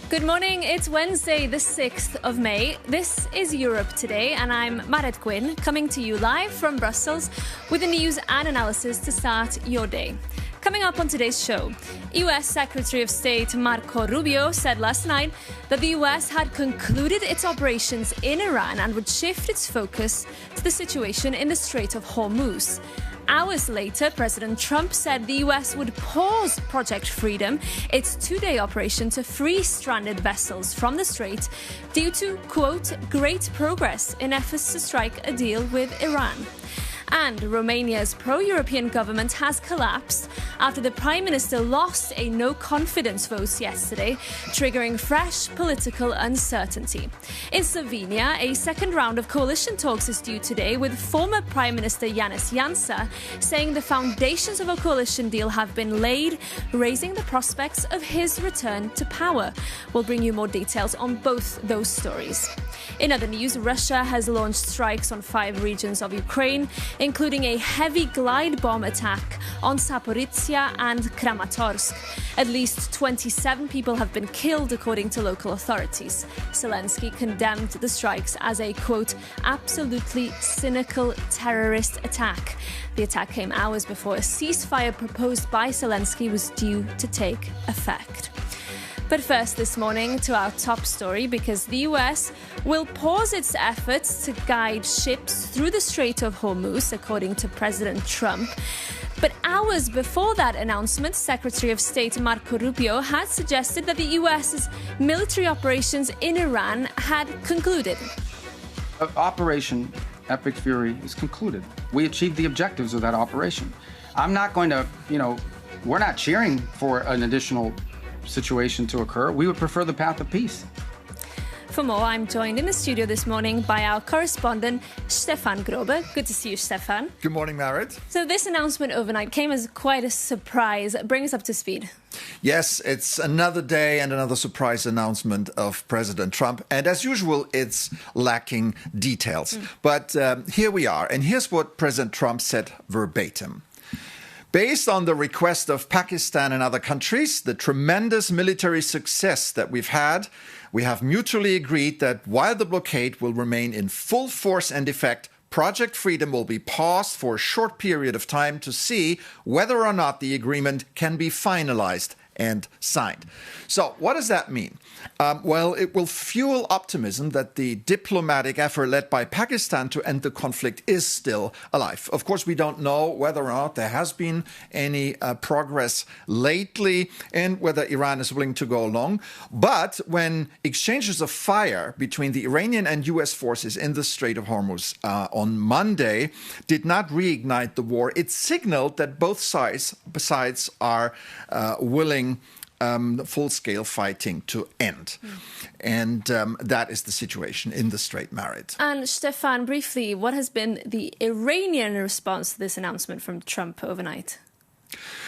Good morning, it's Wednesday the 6th of May. This is Europe Today and I'm Marit Gwyn, coming to you live from Brussels with the news and analysis to start your day. Coming up on today's show, US Secretary of State Marco Rubio said last night that the US had concluded its operations in Iran and would shift its focus to the situation in the Strait of Hormuz. Hours later, President Trump said the US would pause Project Freedom, its two-day operation to free stranded vessels from the strait due to, quote, great progress in efforts to strike a deal with Iran. And Romania's pro-European government has collapsed after the Prime Minister lost a no-confidence vote yesterday, triggering fresh political uncertainty. In Slovenia, a second round of coalition talks is due today, with former Prime Minister Janez Janša saying the foundations of a coalition deal have been laid, raising the prospects of his return to power. We'll bring you more details on both those stories. In other news, Russia has launched strikes on 5 regions of Ukraine, including a heavy glide bomb attack on Zaporizhzhia and Kramatorsk. At least 27 people have been killed, according to local authorities. Zelensky condemned the strikes as a, quote, absolutely cynical terrorist attack. The attack came hours before a ceasefire proposed by Zelensky was due to take effect. But first this morning to our top story, because the US will pause its efforts to guide ships through the Strait of Hormuz, according to President Trump. But hours before that announcement, Secretary of State Marco Rubio had suggested that the US's military operations in Iran had concluded. Operation Epic Fury is concluded. We achieved the objectives of that operation. I'm not going to, we're not cheering for an additional situation to occur. We would prefer the path of peace. For more, I'm joined in the studio this morning by our correspondent, Stefan Grobe. Good to see you, Stefan. Good morning, Marit. So this announcement overnight came as quite a surprise. Bring us up to speed. Yes, it's another day and another surprise announcement of President Trump. And as usual, it's lacking details. But here we are. And here's what President Trump said verbatim. Based on the request of Pakistan and other countries, the tremendous military success that we've had, we have mutually agreed that while the blockade will remain in full force and effect, Project Freedom will be paused for a short period of time to see whether or not the agreement can be finalized and signed. So what does that mean? Well, it will fuel optimism that the diplomatic effort led by Pakistan to end the conflict is still alive. Of course, we don't know whether or not there has been any progress lately and whether Iran is willing to go along. But when exchanges of fire between the Iranian and US forces in the Strait of Hormuz on Monday did not reignite the war, it signaled that both sides are willing full-scale fighting to end. And that is the situation in the Strait, Marit. And Stefan, briefly, what has been the Iranian response to this announcement from Trump overnight?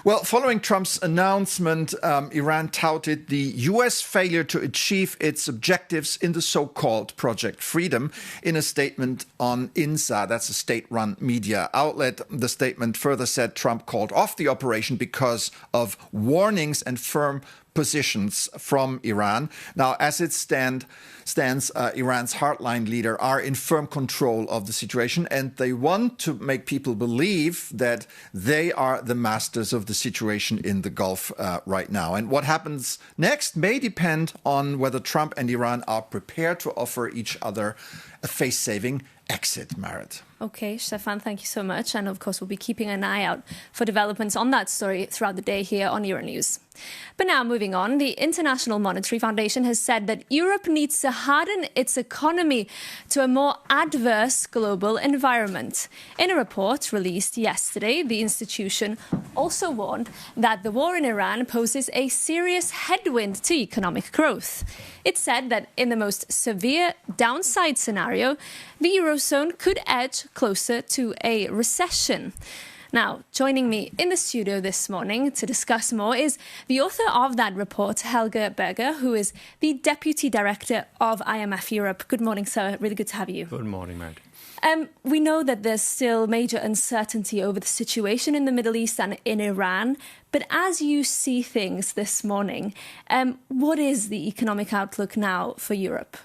Well, following Trump's announcement, Iran touted the U.S. failure to achieve its objectives in the so-called Project Freedom in a statement on INSA, that's a state-run media outlet. The statement further said Trump called off the operation because of warnings and firm positions from Iran. Now, as it stands, Iran's hardline leader are in firm control of the situation, and they want to make people believe that they are the masters of the situation in the Gulf right now. And what happens next may depend on whether Trump and Iran are prepared to offer each other a face-saving exit, Marit. Okay, Stefan, thank you so much. And of course, we'll be keeping an eye out for developments on that story throughout the day here on Euronews. But now moving on, the International Monetary Foundation has said that Europe needs to harden its economy to a more adverse global environment. In a report released yesterday, the institution also warned that the war in Iran poses a serious headwind to economic growth. It said that in the most severe downside scenario, the Eurozone could edge closer to a recession. Now, joining me in the studio this morning to discuss more is the author of that report, Helge Berger, who is the Deputy Director of IMF Europe. Good morning, sir. Really good to have you. Good morning, Matt. We know that there's still major uncertainty over the situation in the Middle East and in Iran. But as you see things this morning, what is the economic outlook now for Europe?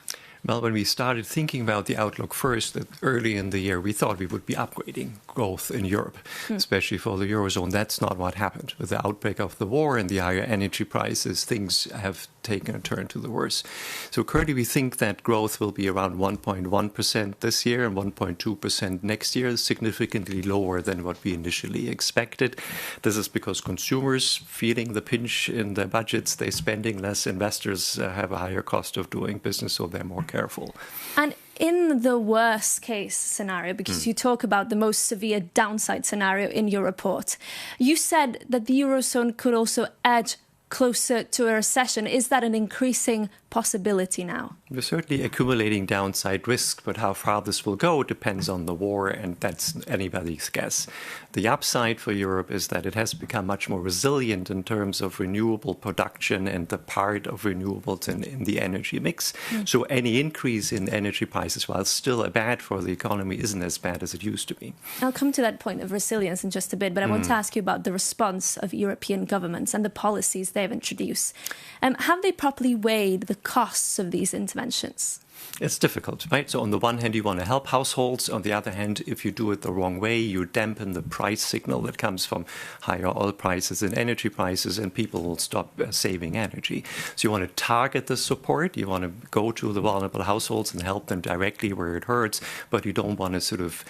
Well, when we started thinking about the outlook first, early in the year, we thought we would be upgrading growth in Europe, especially for the Eurozone. That's not what happened. With the outbreak of the war and the higher energy prices, things have taken a turn to the worse. So currently we think that growth will be around 1.1% this year and 1.2% next year, significantly lower than what we initially expected. This is because consumers feeling the pinch in their budgets, they're spending less, investors have a higher cost of doing business, so they're more careful. And in the worst case scenario, because you talk about the most severe downside scenario in your report, you said that the Eurozone could also edge closer to a recession. Is that an increasing possibility now? We're certainly accumulating downside risk, but how far this will go depends on the war, and that's anybody's guess. The upside for Europe is that it has become much more resilient in terms of renewable production and the part of renewables in the energy mix. So any increase in energy prices, while still bad for the economy, isn't as bad as it used to be. I'll come to that point of resilience in just a bit, but I want to ask you about the response of European governments and the policies they've introduced. Have they properly weighed the costs of these interventions? It's difficult, right? So on the one hand, you want to help households. On the other hand, if you do it the wrong way, you dampen the price signal that comes from higher oil prices and energy prices, and people will stop saving energy. So you want to target the support. You want to go to the vulnerable households and help them directly where it hurts, but you don't want to sort of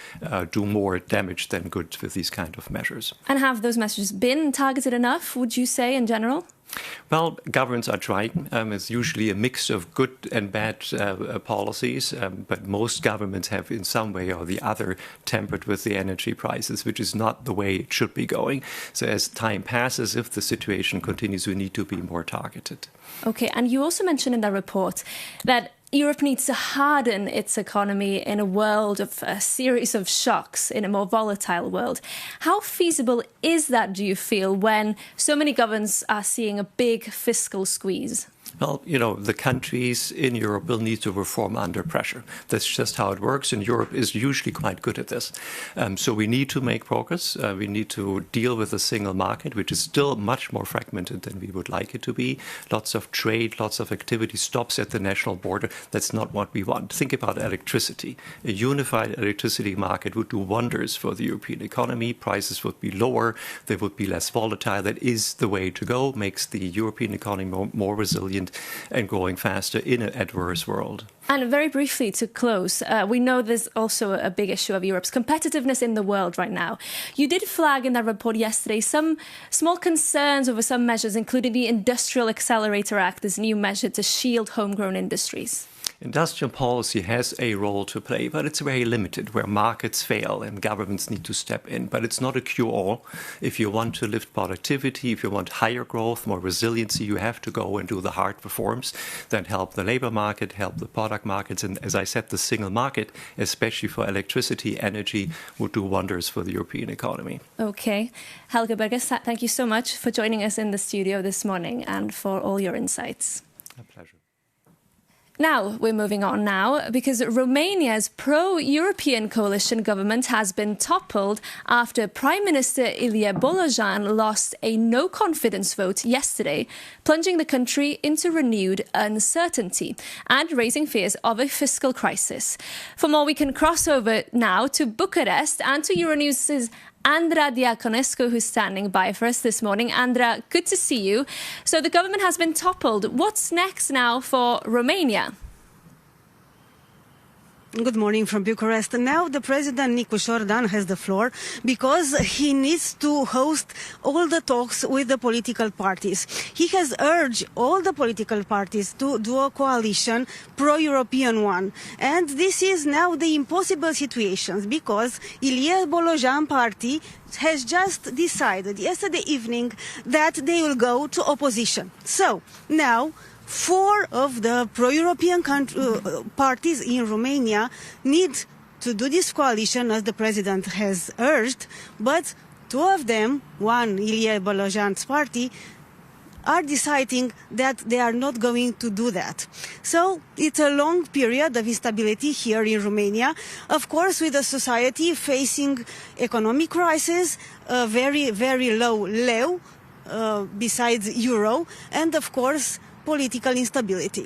do more damage than good with these kind of measures. And have those measures been targeted enough, would you say, in general? Well, governments are trying. It's usually a mix of good and bad policies, but most governments have in some way or the other tempered with the energy prices, which is not the way it should be going. So as time passes, if the situation continues, we need to be more targeted. Okay, and you also mentioned in that report that Europe needs to harden its economy in a world of a series of shocks, in a more volatile world. How feasible is that, do you feel, when so many governments are seeing a big fiscal squeeze? Well, you know, the countries in Europe will need to reform under pressure. That's just how it works, and Europe is usually quite good at this. So we need to make progress. We need to deal with the single market, which is still much more fragmented than we would like it to be. Lots of trade, lots of activity stops at the national border. That's not what we want. Think about electricity. A unified electricity market would do wonders for the European economy. Prices would be lower. They would be less volatile. That is the way to go. Makes the European economy more resilient and growing faster in an adverse world. And very briefly to close, we know there's also a big issue of Europe's competitiveness in the world right now. You did flag in that report yesterday some small concerns over some measures, including the Industrial Accelerator Act, this new measure to shield homegrown industries. Industrial policy has a role to play, but it's very limited, where markets fail and governments need to step in. But it's not a cure-all. If you want to lift productivity, if you want higher growth, more resiliency, you have to go and do the hard reforms that help the labor market, help the product markets. And as I said, the single market, especially for electricity, energy, would do wonders for the European economy. Okay. Helge Berger, thank you so much for joining us in the studio this morning and for all your insights. A pleasure. Now, we're moving on now because Romania's pro-European coalition government has been toppled after Prime Minister Ilie Bolojan lost a no-confidence vote yesterday, plunging the country into renewed uncertainty and raising fears of a fiscal crisis. For more, we can cross over now to Bucharest and to Euronews' Andra Diaconescu, who's standing by for us this morning. Andra, good to see you. So the government has been toppled. What's next now for Romania? Good morning from Bucharest. Now the President Nicu Șordan has the floor because he needs to host all the talks with the political parties. He has urged all the political parties to do a coalition, pro-European one. And this is now the impossible situation because Ilie Bolojan party has just decided yesterday evening that they will go to opposition. So now 4 of the pro-European parties in Romania need to do this coalition, as the president has urged, but two of them, one Ilie Balajan's party, are deciding that they are not going to do that. So it's a long period of instability here in Romania, of course, with a society facing economic crisis, a very, very low leu, besides euro, and of course, political instability.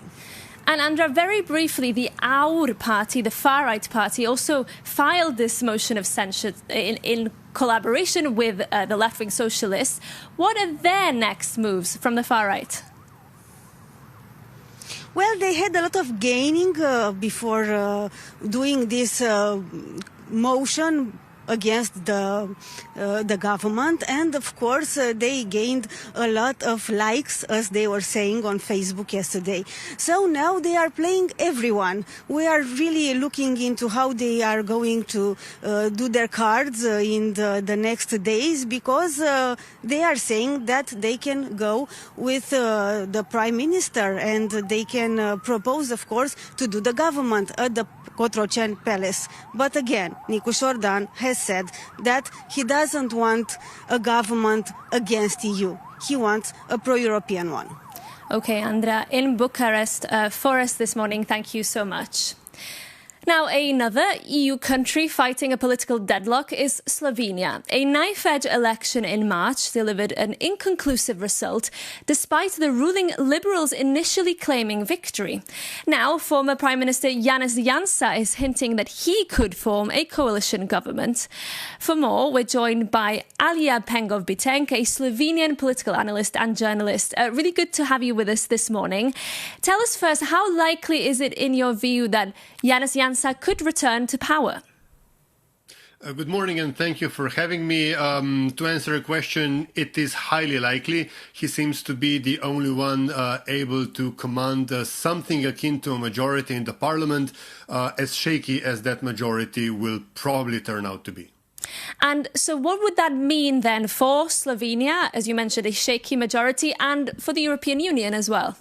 And Andra, very briefly, the AUR party, the far-right party, also filed this motion of censure in collaboration with the left-wing socialists. What are their next moves from the far-right? Well, they had a lot of gaining before doing this motion against the government, and of course they gained a lot of likes, as they were saying on Facebook yesterday. So now they are playing everyone. We are really looking into how they are going to do their cards in the next days, because they are saying that they can go with the Prime Minister, and they can propose, of course, to do the government at the Cotroceni Palace. But again, Nicu Șordan has said that he doesn't want a government against EU. He wants a pro-European one. Okay, Andra, in Bucharest for us this morning, thank you so much. Now, another EU country fighting a political deadlock is Slovenia. A knife-edge election in March delivered an inconclusive result, despite the ruling Liberals initially claiming victory. Now, former Prime Minister Janez Janša is hinting that he could form a coalition government. For more, we're joined by Alia Pengov-Bitenc, a Slovenian political analyst and journalist. Really good to have you with us this morning. Tell us first, how likely is it in your view that Janez Janša could return to power? Good morning, and thank you for having me. To answer a question, it is highly likely. He seems to be the only one able to command something akin to a majority in the parliament, as shaky as that majority will probably turn out to be. And so what would that mean then for Slovenia, as you mentioned, a shaky majority, and for the European Union as well?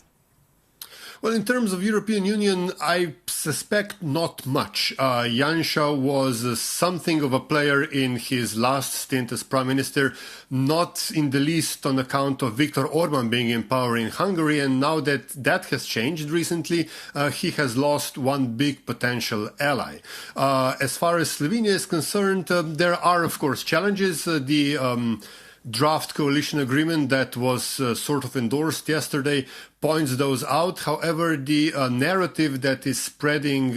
Well, in terms of European Union, I suspect not much. Janša was something of a player in his last stint as Prime Minister, not in the least on account of Viktor Orban being in power in Hungary. And now that that has changed recently, he has lost one big potential ally. As far as Slovenia is concerned, there are, of course, challenges. The draft coalition agreement that was sort of endorsed yesterday points those out. However, the narrative that is spreading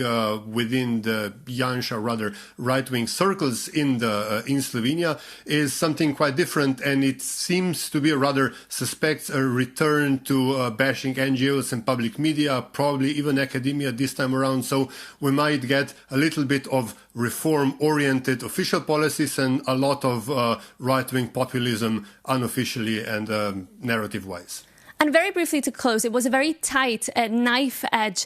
within the Janša, rather right-wing circles in Slovenia is something quite different, and it seems to be rather suspects a return to bashing NGOs and public media, probably even academia this time around. So we might get a little bit of reform-oriented official policies and a lot of right-wing populism unofficially and narrative-wise. And very briefly to close, it was a very tight, knife-edge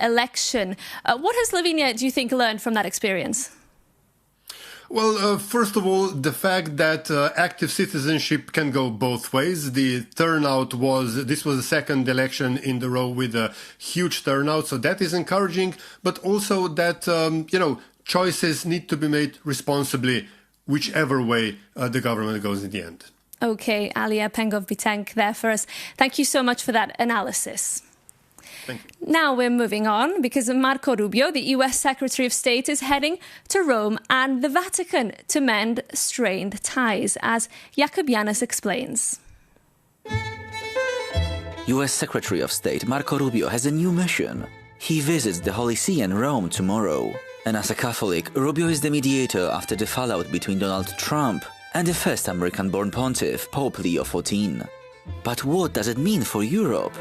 election. What has Slovenia, do you think, learned from that experience? Well, first of all, the fact that active citizenship can go both ways. The turnout this was the second election in the row with a huge turnout, so that is encouraging. But also that, choices need to be made responsibly, whichever way the government goes in the end. Okay, Alia Pengov-Bitenc there for us. Thank you so much for that analysis. Thank you. Now we're moving on because Marco Rubio, the US Secretary of State, is heading to Rome and the Vatican to mend strained ties, as Jakub Janis explains. US Secretary of State Marco Rubio has a new mission. He visits the Holy See and Rome tomorrow. And as a Catholic, Rubio is the mediator after the fallout between Donald Trump and the first American-born pontiff, Pope Leo XIV. But what does it mean for Europe?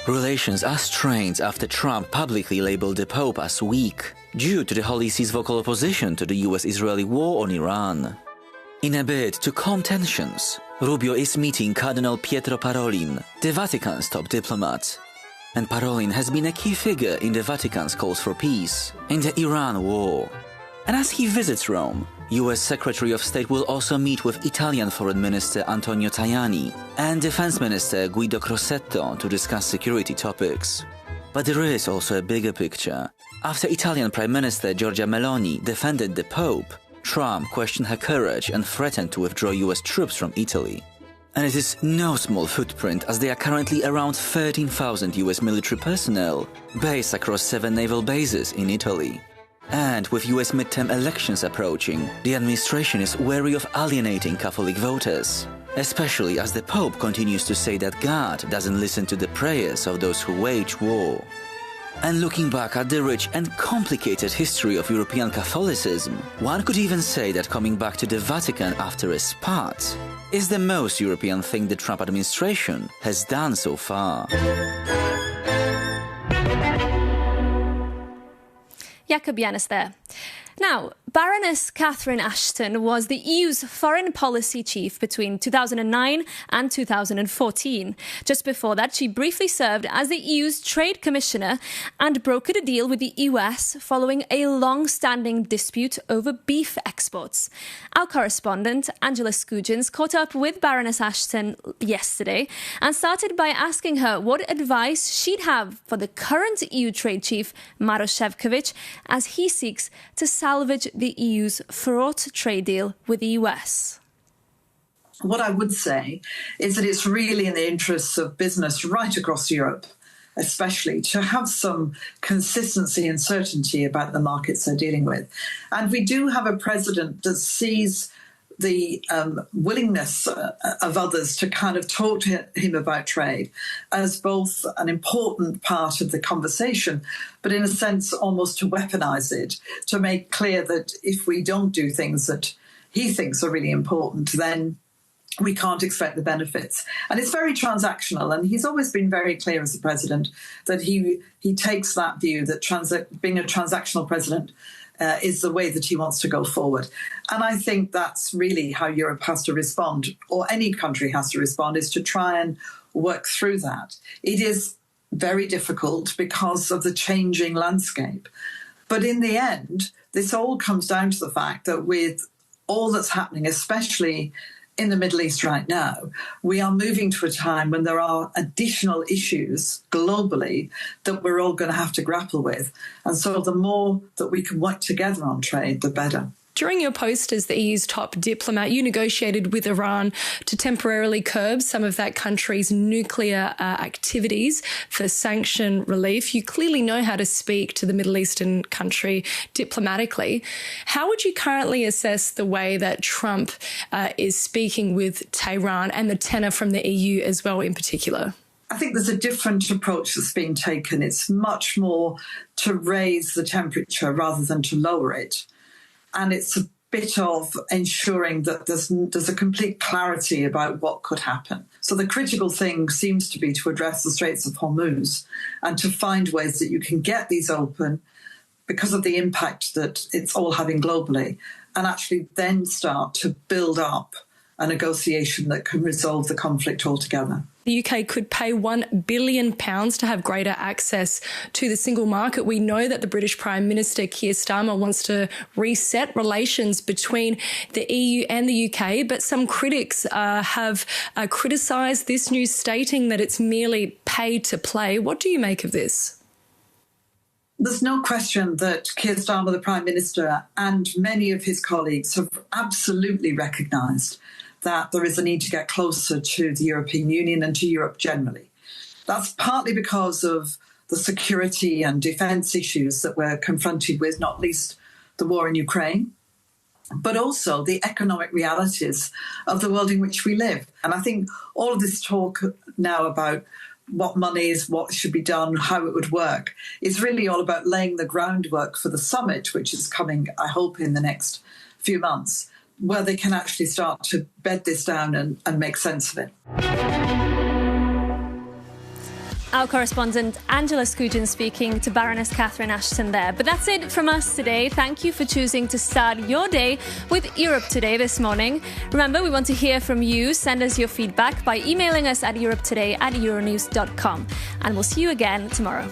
Relations are strained after Trump publicly labeled the Pope as weak, due to the Holy See's vocal opposition to the US-Israeli war on Iran. In a bid to calm tensions, Rubio is meeting Cardinal Pietro Parolin, the Vatican's top diplomat. And Parolin has been a key figure in the Vatican's calls for peace in the Iran war. And as he visits Rome, US Secretary of State will also meet with Italian Foreign Minister Antonio Tajani and Defense Minister Guido Crosetto to discuss security topics. But there is also a bigger picture. After Italian Prime Minister Giorgia Meloni defended the Pope, Trump questioned her courage and threatened to withdraw US troops from Italy. And it is no small footprint, as there are currently around 13,000 US military personnel based across 7 naval bases in Italy. And with US midterm elections approaching, the administration is wary of alienating Catholic voters, especially as the Pope continues to say that God doesn't listen to the prayers of those who wage war. And looking back at the rich and complicated history of European Catholicism, one could even say that coming back to the Vatican after a spat is the most European thing the Trump administration has done so far. Jakob Yanis there. Now, Baroness Catherine Ashton was the EU's foreign policy chief between 2009 and 2014. Just before that, she briefly served as the EU's trade commissioner and brokered a deal with the US following a long-standing dispute over beef exports. Our correspondent, Angela Skujins, caught up with Baroness Ashton yesterday and started by asking her what advice she'd have for the current EU trade chief, Maroš Šefčovič, as he seeks to salvage the EU's fraught trade deal with the US. What I would say is that it's really in the interests of business right across Europe, especially, to have some consistency and certainty about the markets they're dealing with. And we do have a president that sees the willingness of others to kind of talk to him about trade as both an important part of the conversation, but in a sense almost to weaponize it, to make clear that if we don't do things that he thinks are really important, then we can't expect the benefits. And it's very transactional, and he's always been very clear as the president that he takes that view that being a transactional president is the way that he wants to go forward. And I think that's really how Europe has to respond, or any country has to respond, is to try and work through that. It is very difficult because of the changing landscape. But in the end, this all comes down to the fact that with all that's happening, especially in the Middle East right now, we are moving to a time when there are additional issues globally that we're all going to have to grapple with. And so the more that we can work together on trade, the better. During your post as the EU's top diplomat, you negotiated with Iran to temporarily curb some of that country's nuclear activities for sanction relief. You clearly know how to speak to the Middle Eastern country diplomatically. How would you currently assess the way that Trump is speaking with Tehran and the tenor from the EU as well in particular? I think there's a different approach that's being taken. It's much more to raise the temperature rather than to lower it. And it's a bit of ensuring that there's a complete clarity about what could happen. So the critical thing seems to be to address the Straits of Hormuz and to find ways that you can get these open because of the impact that it's all having globally, and actually then start to build up a negotiation that can resolve the conflict altogether. The UK could pay £1 billion to have greater access to the single market. We know that the British Prime Minister, Keir Starmer, wants to reset relations between the EU and the UK, but some critics have criticised this news, stating that it's merely pay to play. What do you make of this? There's no question that Keir Starmer, the Prime Minister, and many of his colleagues have absolutely recognised that there is a need to get closer to the European Union and to Europe generally. That's partly because of the security and defence issues that we're confronted with, not least the war in Ukraine, but also the economic realities of the world in which we live. And I think all of this talk now about what money is, what should be done, how it would work, is really all about laying the groundwork for the summit, which is coming, I hope, in the next few months, where they can actually start to bed this down and make sense of it. Our correspondent Angela Skujin speaking to Baroness Catherine Ashton there. But that's it from us today. Thank you for choosing to start your day with Europe Today this morning. Remember, we want to hear from you. Send us your feedback by emailing us at europetoday@euronews.com. And we'll see you again tomorrow.